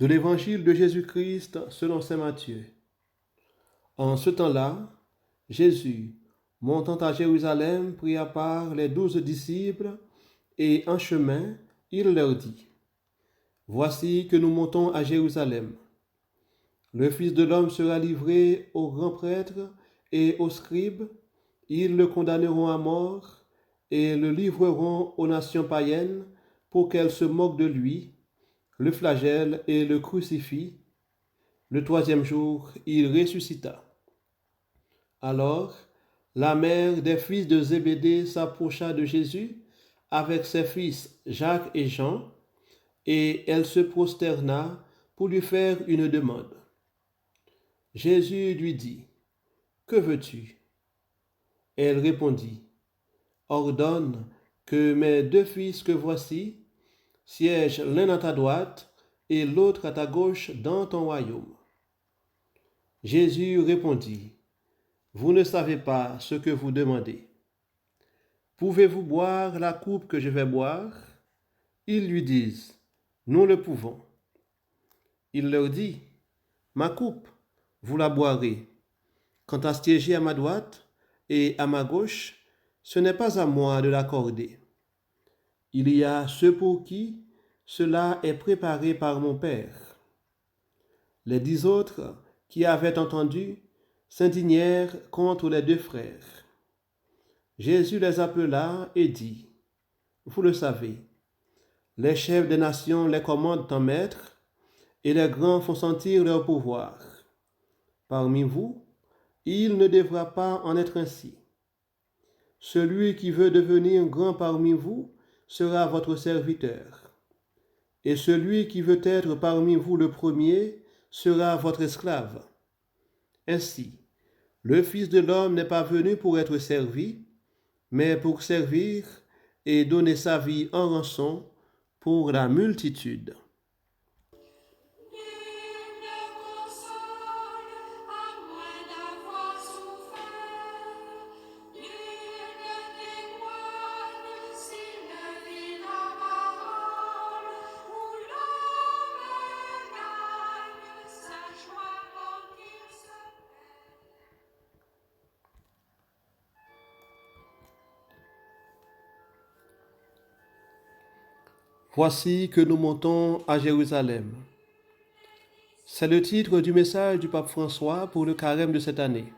De l'évangile de Jésus-Christ selon saint Matthieu. En ce temps-là, Jésus, montant à Jérusalem, prit à part les 12 disciples, et en chemin, il leur dit, voici que nous montons à Jérusalem. Le Fils de l'homme sera livré aux grands prêtres et aux scribes. Ils le condamneront à mort et le livreront aux nations païennes pour qu'elles se moquent de lui, le flagellent et le crucifient. Le troisième jour, il ressuscita. Alors, la mère des fils de Zébédée s'approcha de Jésus avec ses fils Jacques et Jean, et elle se prosterna pour lui faire une demande. Jésus lui dit, que veux-tu? Elle répondit, ordonne que mes 2 fils que voici siègent l'un à ta droite et l'autre à ta gauche dans ton royaume. Jésus répondit, vous ne savez pas ce que vous demandez. Pouvez-vous boire la coupe que je vais boire? Ils lui disent, nous le pouvons. Il leur dit, ma coupe, vous la boirez. Quant à siéger à ma droite et à ma gauche, ce n'est pas à moi de l'accorder. Il y a ceux pour qui cela est préparé par mon Père. Les 10 autres qui avaient entendu s'indignèrent contre les 2 frères. Jésus les appela et dit, vous le savez, les chefs des nations les commandent en maître, et les grands font sentir leur pouvoir. Parmi vous, il ne devra pas en être ainsi. Celui qui veut devenir grand parmi vous sera votre serviteur, et celui qui veut être parmi vous le premier sera votre esclave. Ainsi, le Fils de l'homme n'est pas venu pour être servi, mais pour servir et donner sa vie en rançon pour la multitude. Voici que nous montons à Jérusalem. C'est le titre du message du pape François pour le carême de cette année.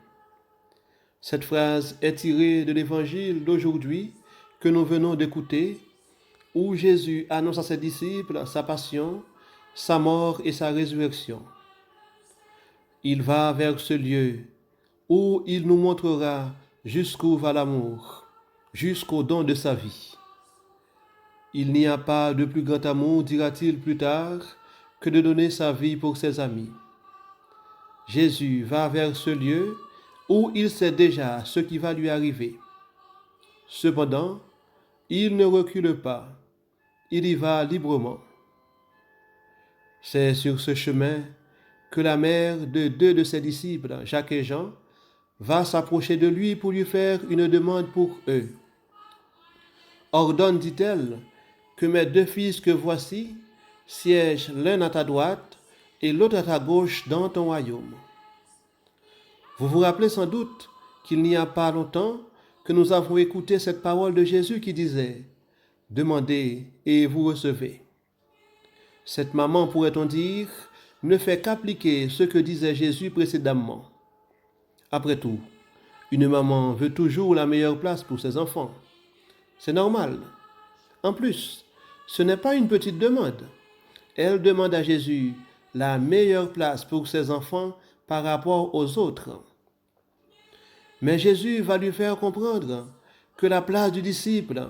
Cette phrase est tirée de l'évangile d'aujourd'hui que nous venons d'écouter, où Jésus annonce à ses disciples sa passion, sa mort et sa résurrection. Il va vers ce lieu où il nous montrera jusqu'où va l'amour, jusqu'au don de sa vie. Il n'y a pas de plus grand amour, dira-t-il plus tard, que de donner sa vie pour ses amis. Jésus va vers ce lieu où il sait déjà ce qui va lui arriver. Cependant, il ne recule pas, il y va librement. C'est sur ce chemin que la mère de 2 de ses disciples, Jacques et Jean, va s'approcher de lui pour lui faire une demande pour eux. Ordonne, dit-elle, que mes 2 fils que voici siègent l'un à ta droite et l'autre à ta gauche dans ton royaume. Vous vous rappelez sans doute qu'il n'y a pas longtemps que nous avons écouté cette parole de Jésus qui disait « Demandez et vous recevez ». Cette maman, pourrait-on dire, ne fait qu'appliquer ce que disait Jésus précédemment. Après tout, une maman veut toujours la meilleure place pour ses enfants. C'est normal. En plus, ce n'est pas une petite demande. Elle demande à Jésus la meilleure place pour ses enfants par rapport aux autres. Mais Jésus va lui faire comprendre que la place du disciple,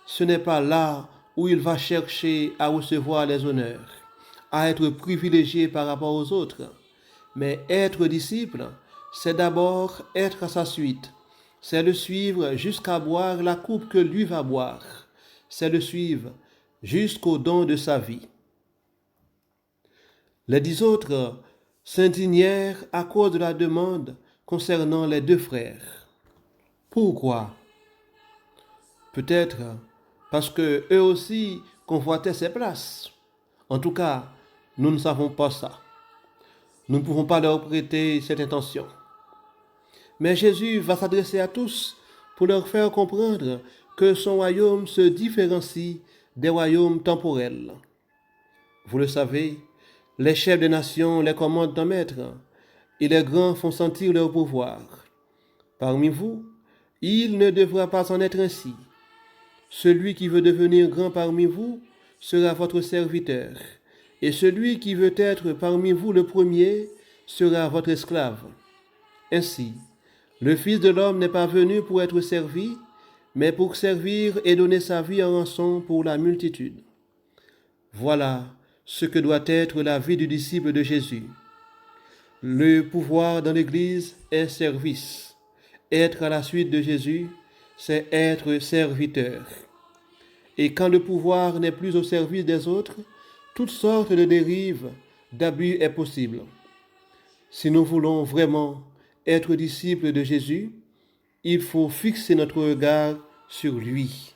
ce n'est pas là où il va chercher à recevoir les honneurs, à être privilégié par rapport aux autres. Mais être disciple, c'est d'abord être à sa suite. C'est le suivre jusqu'à boire la coupe que lui va boire. C'est le suivre jusqu'au don de sa vie. Les 10 autres s'indignèrent à cause de la demande concernant les 2 frères. Pourquoi? Peut-être parce que eux aussi convoitaient ces places. En tout cas, nous ne savons pas ça. Nous ne pouvons pas leur prêter cette intention. Mais Jésus va s'adresser à tous pour leur faire comprendre que son royaume se différencie des royaumes temporels. Vous le savez, les chefs des nations les commandent en maître, et les grands font sentir leur pouvoir. Parmi vous, il ne devra pas en être ainsi. Celui qui veut devenir grand parmi vous sera votre serviteur, et celui qui veut être parmi vous le premier sera votre esclave. Ainsi, le Fils de l'homme n'est pas venu pour être servi, mais pour servir et donner sa vie en rançon pour la multitude. Voilà ce que doit être la vie du disciple de Jésus. Le pouvoir dans l'Église est service. Être à la suite de Jésus, c'est être serviteur. Et quand le pouvoir n'est plus au service des autres, toutes sortes de dérives, d'abus est possible. Si nous voulons vraiment être disciples de Jésus, il faut fixer notre regard sur lui.